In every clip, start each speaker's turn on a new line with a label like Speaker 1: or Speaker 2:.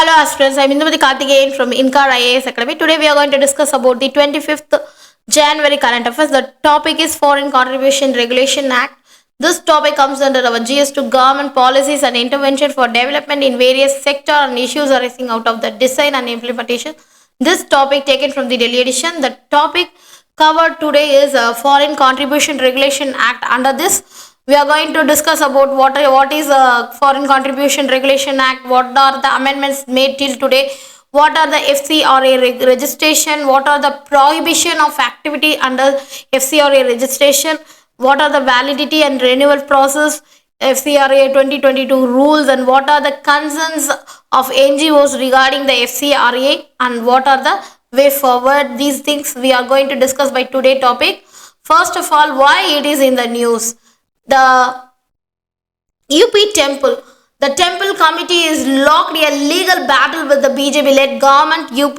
Speaker 1: Hello aspirants, I am Inkar from Inkar IAS Academy. Today we are going to discuss about the 25th January current affairs. The topic is Foreign Contribution Regulation Act. This topic comes under our GS to government policies and intervention for development in various sector and issues arising out of the design and implementation. This topic taken from the Delhi edition. The topic covered today is Foreign Contribution Regulation Act. Under this, we are going to discuss about what is a Foreign Contribution Regulation Act, what are the amendments made till today, what are the FCRA registration, what are the prohibition of activity under FCRA registration, what are the validity and renewal process, FCRA 2022 rules, and what are the concerns of NGOs regarding the FCRA, and what are the way forward. These things we are going to discuss by today's topic. First of all, why it is in the news. The UP Temple. The Temple Committee is locked a legal battle with the BJP-led government UP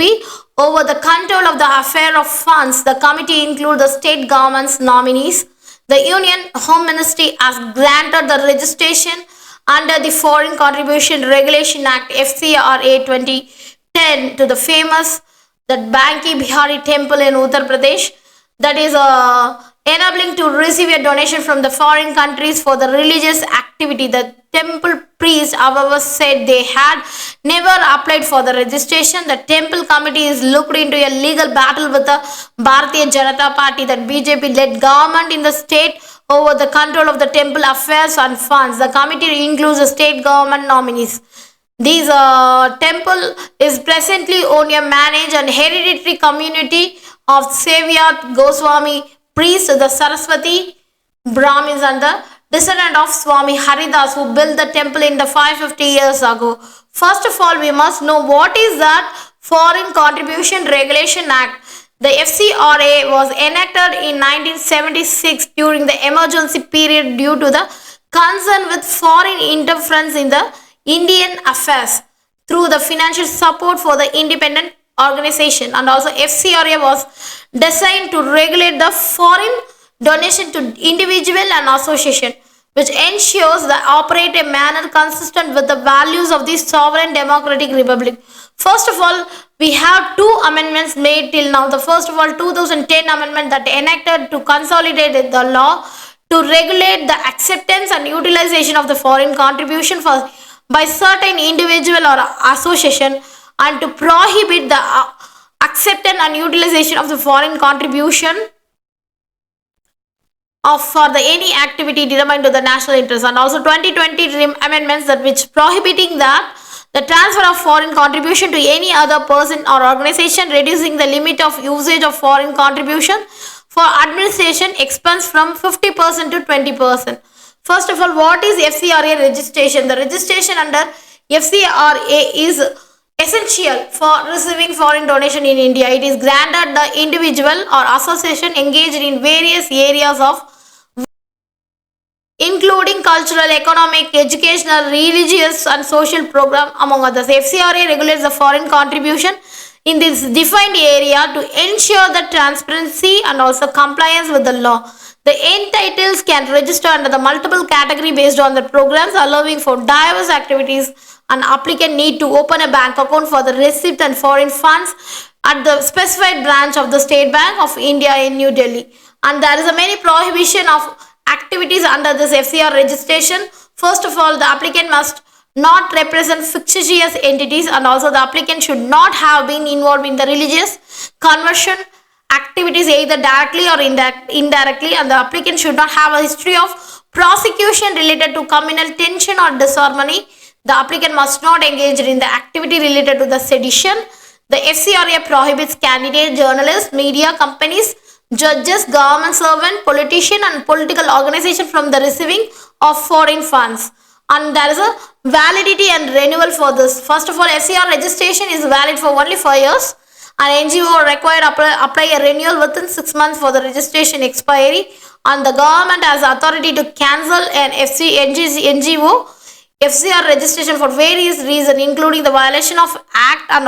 Speaker 1: over the control of the affair of funds. The committee includes the state government's nominees. The Union Home Ministry has granted the registration under the Foreign Contribution Regulation Act FCRA 2010 to the famous Banki Bihari Temple in Uttar Pradesh. That is enabling to receive a donation from the foreign countries for the religious activity. The temple priest, however, said they had never applied for the registration. The temple committee is looked into a legal battle with the Bharatiya Janata Party, that BJP-led government in the state, over the control of the temple affairs and funds. The committee includes the state government nominees. This temple is presently owned and managed an hereditary community of Savyat Goswami priests, the Saraswati Brahmins, and the descendant of Swami Haridas, who built the temple in the 550 years ago. First of all, we must know what is that Foreign Contribution Regulation Act. The FCRA was enacted in 1976 during the emergency period due to the concern with foreign interference in the Indian affairs through the financial support for the independent organization, and also FCRA was designed to regulate the foreign donation to individual and association, which ensures that operate a manner consistent with the values of the sovereign democratic republic. First of all, we have two amendments made till now. The first of all, 2010 amendment that enacted to consolidate the law to regulate the acceptance and utilization of the foreign contribution by certain individual or association, and to prohibit the acceptance and utilization of the foreign contribution for any activity determined to the national interest. And also 2020 amendments that which prohibiting that the transfer of foreign contribution to any other person or organization, reducing the limit of usage of foreign contribution for administration expense from 50% to 20%. First of all, what is FCRA registration? The registration under FCRA is essential for receiving foreign donation in India. It is granted the individual or association engaged in various areas of including cultural, economic, educational, religious and social program, among others. FCRA regulates the foreign contribution in this defined area to ensure the transparency and also compliance with the law. The entitles can register under the multiple category based on the programs, allowing for diverse activities. An applicant need to open a bank account for the receipt and foreign funds at the specified branch of the State Bank of India in New Delhi. And there is a many prohibition of activities under this FCR registration. First of all, the applicant must not represent fictitious entities, and also the applicant should not have been involved in the religious conversion activities either directly or indirectly, and the applicant should not have a history of prosecution related to communal tension or disharmony. The applicant must not engage in the activity related to the sedition. The FCRA prohibits candidates, journalists, media companies, judges, government servant, politician and political organization from the receiving of foreign funds. And there is a validity and renewal for this. First of all, FCR registration is valid for only 5 years. An NGO required apply a renewal within 6 months for the registration expiry, and the government has authority to cancel an NGO FCR registration for various reasons, including the violation of Act and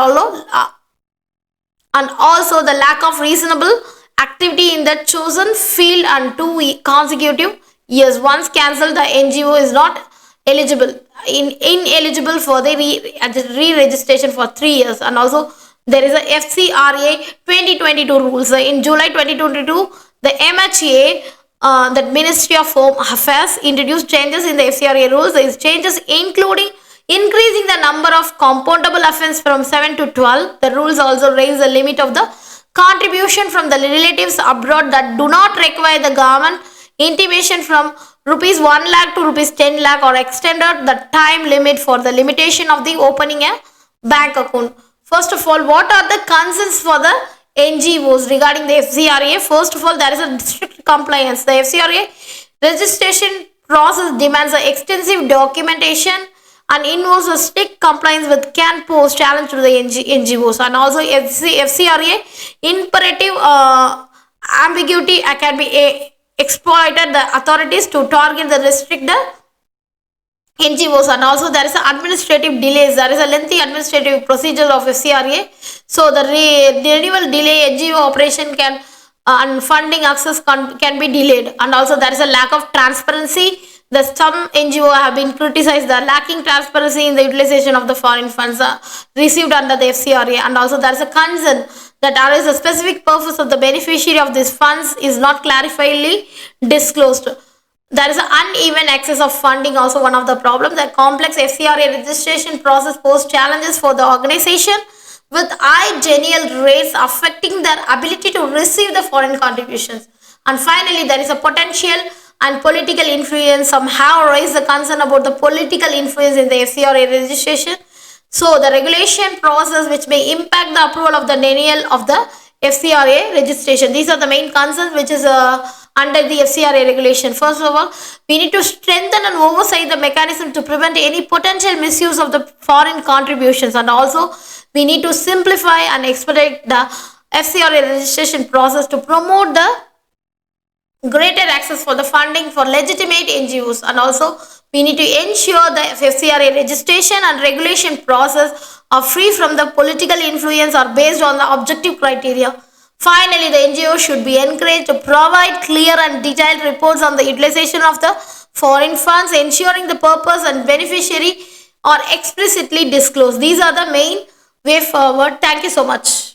Speaker 1: also the lack of reasonable activity in the chosen field and 2 consecutive years. Once cancelled, the NGO is not eligible ineligible for the re-registration for 3 years. And also there is a FCRA 2022 rules. In July 2022, the MHA, the Ministry of Home Affairs, introduced changes in the FCRA rules. These changes including increasing the number of compoundable offence from 7 to 12. The rules also raise the limit of the contribution from the relatives abroad that do not require the government intimation from rupees 1 lakh to rupees 10 lakh, or extended the time limit for the limitation of the opening a bank account. First of all, what are the concerns for the NGOs regarding the FCRA? First of all, there is a strict compliance. The FCRA registration process demands an extensive documentation and involves a strict compliance with can pose challenge to the NGOs. And also FCRA imperative ambiguity can be exploited the authorities to target the restrict the NGOs. And also there is administrative delays. There is a lengthy administrative procedure of FCRA. So the renewal delay NGO operation can and funding access can be delayed. And also there is a lack of transparency. Some NGO have been criticized the lacking transparency in the utilization of the foreign funds received under the FCRA. And also there is a concern that arises the specific purpose of the beneficiary of these funds is not clarifiedly disclosed. There is an uneven access of funding, also one of the problems. The complex FCRA registration process poses challenges for the organization with high denial rates affecting their ability to receive the foreign contributions. And finally, there is a potential and political influence. Some have raised the concern about the political influence in the FCRA registration. So the regulation process which may impact the approval of the denial of the FCRA registration. These are the main concerns which is under the FCRA regulation. First of all, we need to strengthen and oversight the mechanism to prevent any potential misuse of the foreign contributions. And also we need to simplify and expedite the FCRA registration process to promote the greater access for the funding for legitimate NGOs. And also we need to ensure the FCRA registration and regulation process are free from the political influence or based on the objective criteria. Finally, the NGO should be encouraged to provide clear and detailed reports on the utilization of the foreign funds, ensuring the purpose and beneficiary are explicitly disclosed. These are the main way forward. Thank you so much.